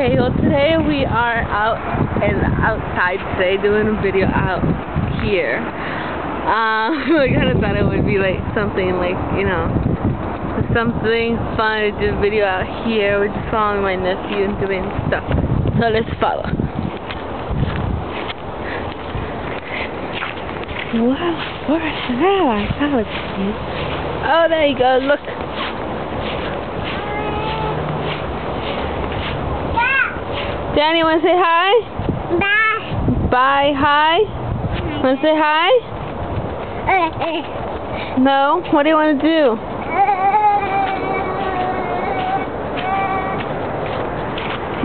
Okay, well today we are outside today doing a video out here. I kind of thought it would be like something like, you know, something fun to do a video out here. We're just following my nephew and doing stuff. So let's follow. Wow, where's that? That looks cute. Oh, there you go, look. Danny, wanna say hi? Bye. Bye, hi? Wanna say hi? No? What do you wanna do?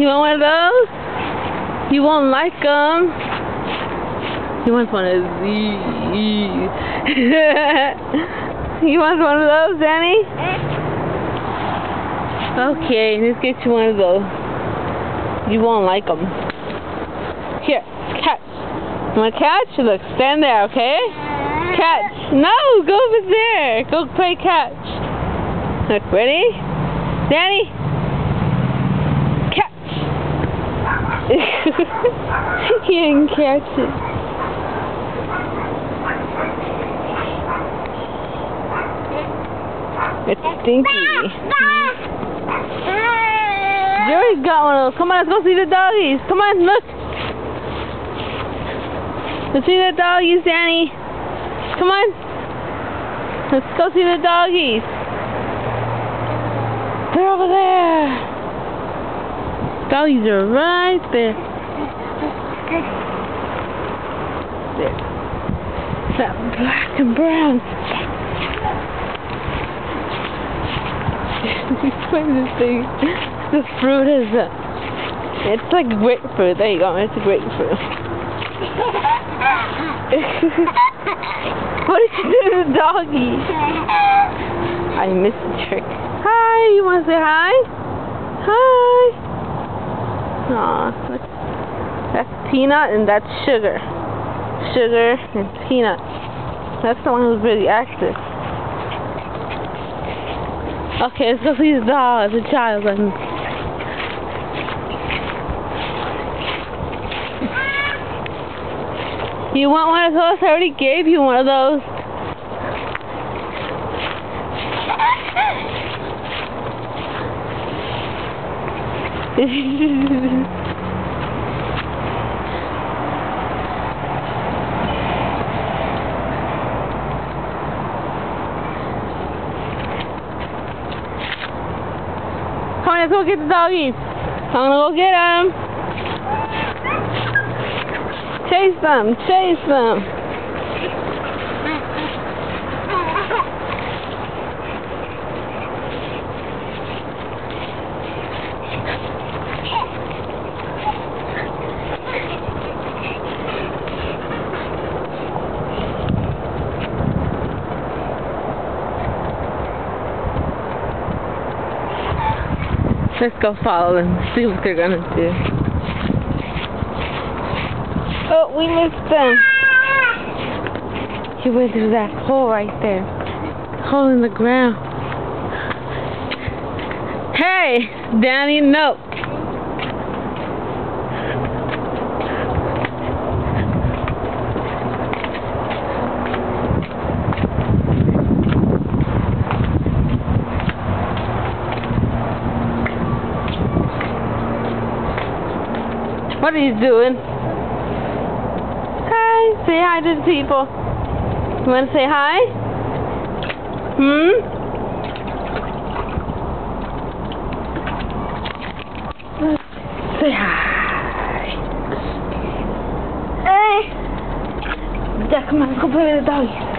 You want one of those? You won't like them. He wants one of these. You want one of those, Danny? Okay, let's get you one of those. You won't like them. Here, catch. You want to catch? Look, stand there, okay? Catch. No, go over there. Go play catch. Look, ready? Danny? Catch. He didn't catch it. It's stinky. You already got one of those. Come on, let's go see the doggies. Come on, look. Let's see the doggies, Danny. Come on. Let's go see the doggies. They're over there. Doggies are right there. There. That black and brown. What is this thing? The fruit is it's like grapefruit. There you go. It's a grapefruit. What did you do to the doggy? I missed the trick. Hi, you want to say hi? Hi. Aw, that's Peanut and that's Sugar. Sugar and Peanut. That's the one who's really active. Okay, let's go see the dog as a child. You want one of those? I already gave you one of those. Come on, let's go get the doggies. I'm gonna go get them. Chase them, chase them. Let's go follow them, see what they're gonna do. Oh, we missed them. He went through that hole right there. Hole in the ground. Hey, Danny, no. What are you doing? Say hi to the people. You want to say hi? Say hi. Hey! Yeah, come on, let's go play with the doggies.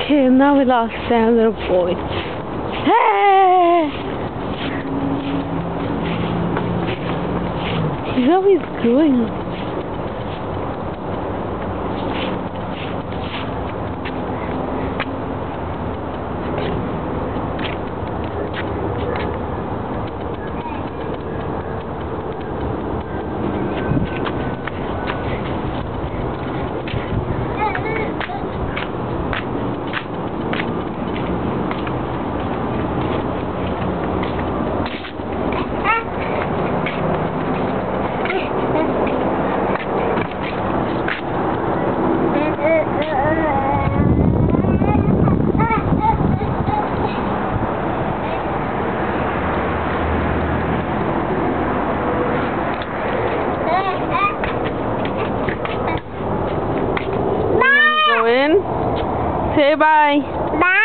Okay, now we lost Sam, little boy. Hey! He's always doing. Say bye. Bye.